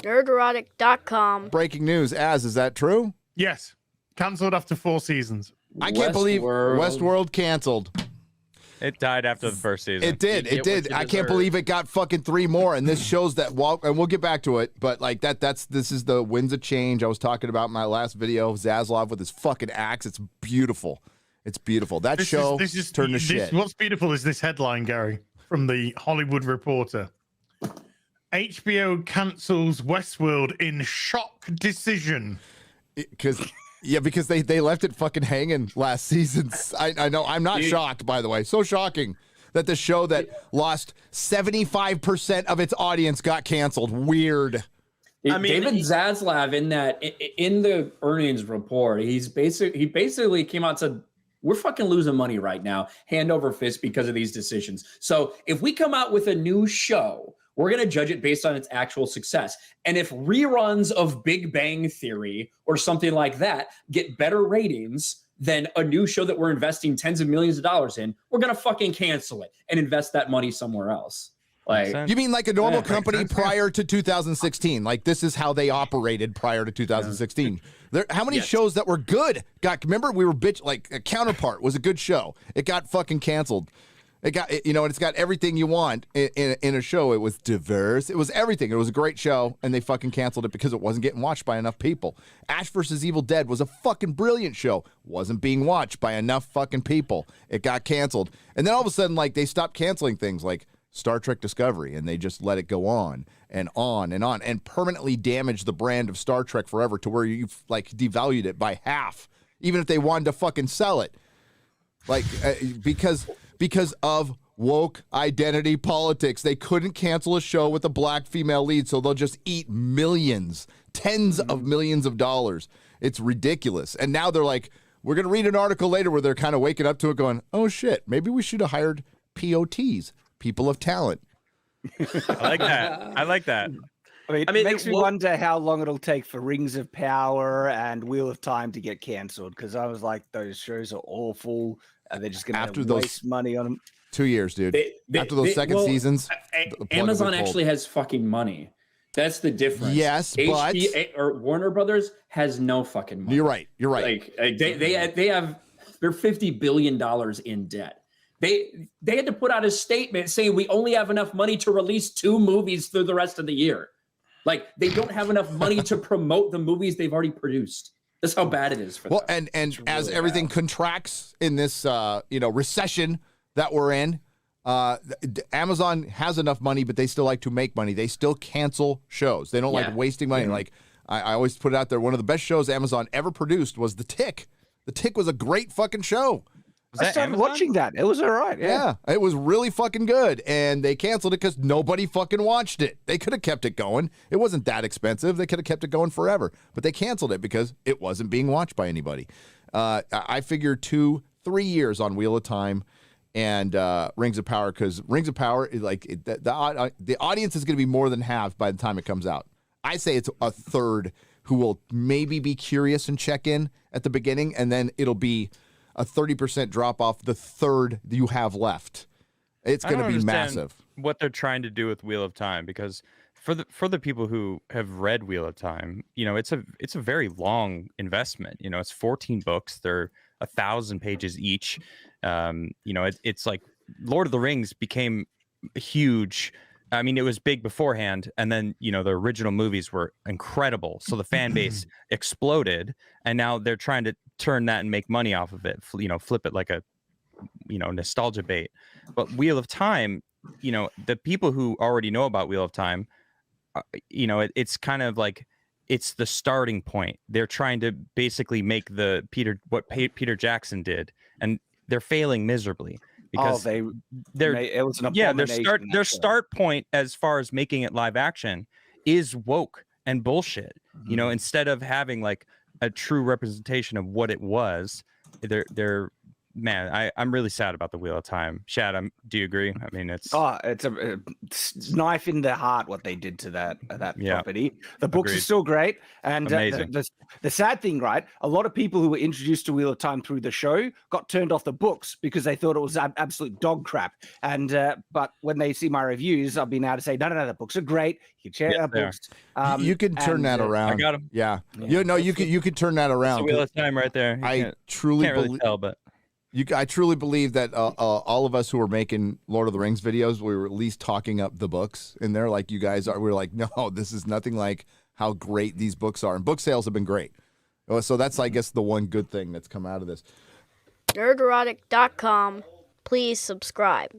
Nerdrotic.com. Breaking news, is that true? Yes. Cancelled after 4 seasons. I can't believe Westworld canceled. It died after the first season. It did. I can't believe it got fucking 3 more. And this shows that, and we'll get back to it, but like this is the winds of change I was talking about in my last video. Zaslav with his fucking axe. It's beautiful. It's beautiful. That show turned to shit. What's beautiful is this headline, Gary, from the Hollywood Reporter. HBO cancels Westworld in shock decision. Because they left it fucking hanging last season. I know. I'm not shocked, by the way. So shocking that the show that lost 75% of its audience got canceled. Weird. David Zaslav in the earnings report, he basically came out and said, we're fucking losing money right now, hand over fist, because of these decisions. So if we come out with a new show, we're going to judge it based on its actual success. And if reruns of Big Bang Theory or something like that get better ratings than a new show that we're investing tens of millions of dollars in, we're going to fucking cancel it and invest that money somewhere else. Like, you mean like a normal company prior to 2016? Like this is how they operated prior to 2016. How many shows that were good remember we were like a Counterpart was a good show. It got fucking canceled. It got, it's got everything you want in a show. It was diverse. It was everything. It was a great show, and they fucking canceled it because it wasn't getting watched by enough people. Ash vs. Evil Dead was a fucking brilliant show. Wasn't being watched by enough fucking people. It got canceled. And then all of a sudden, like, they stopped canceling things like Star Trek Discovery, and they just let it go on and on and on, and permanently damaged the brand of Star Trek forever to where you've, like, devalued it by half, even if they wanted to fucking sell it. Like, because of woke identity politics. They couldn't cancel a show with a black female lead, so they'll just eat millions, tens of millions of dollars. It's ridiculous. And now they're like, we're going to read an article later where they're kind of waking up to it going, oh shit, maybe we should have hired POTs, people of talent. I like that. I mean, it makes me wonder how long it'll take for Rings of Power and Wheel of Time to get canceled, because I was like, those shows are awful. And they're just going to waste money on them. 2 years, dude. After those second seasons. Amazon actually has fucking money. That's the difference. Yes, but or Warner Brothers has no fucking money. You're right. Like they're $50 billion in debt. They had to put out a statement saying we only have enough money to release 2 movies through the rest of the year. Like, they don't have enough money to promote the movies they've already produced. That's how bad it is for them. Well, and as really everything contracts in this recession that we're in, Amazon has enough money, but they still like to make money. They still cancel shows. They don't like wasting money. Like I always put it out there, one of the best shows Amazon ever produced was The Tick. The Tick was a great fucking show. I started watching that. It was all right. Yeah, it was really fucking good. And they canceled it because nobody fucking watched it. They could have kept it going. It wasn't that expensive. They could have kept it going forever. But they canceled it because it wasn't being watched by anybody. I figured 2-3 years on Wheel of Time and Rings of Power, because Rings of Power is like the audience is going to be more than half by the time it comes out. I say it's a third who will maybe be curious and check in at the beginning, and then it'll be a 30% drop off the third you have left. It's going to be massive. What they're trying to do with Wheel of Time, because for the people who have read Wheel of Time, it's a very long investment. It's 14 books. They're 1,000 pages each. It's like Lord of the Rings became huge. I mean, it was big beforehand, and then the original movies were incredible, so the fan base exploded, and now they're trying to turn that and make money off of it. Flip it like a nostalgia bait. But Wheel of Time, the people who already know about Wheel of Time, it's kind of like it's the starting point. They're trying to basically make what Peter Jackson did, and they're failing miserably. Because it was an abomination. Their start point as far as making it live action is woke and bullshit. Instead of having like a true representation of what it was, they're man, I'm really sad about the Wheel of Time. Shad, do you agree? I mean, it's it's a knife in the heart what they did to that property. The books Agreed. are still great, and Amazing. The sad thing, right? A lot of people who were introduced to Wheel of Time through the show got turned off the books because they thought it was absolute dog crap. And but when they see my reviews, I've been able to say, no, the books are great. You can check out books. You can turn that around. I got them. Yeah. You could turn that around. It's the Wheel of Time right there. I truly can't really tell, but I truly believe that all of us who are making Lord of the Rings videos, we were at least talking up the books in there, like you guys are. We're like, no, this is nothing like how great these books are, and book sales have been great. So that's, I guess, the one good thing that's come out of this. Nerdrotic.com. Please subscribe.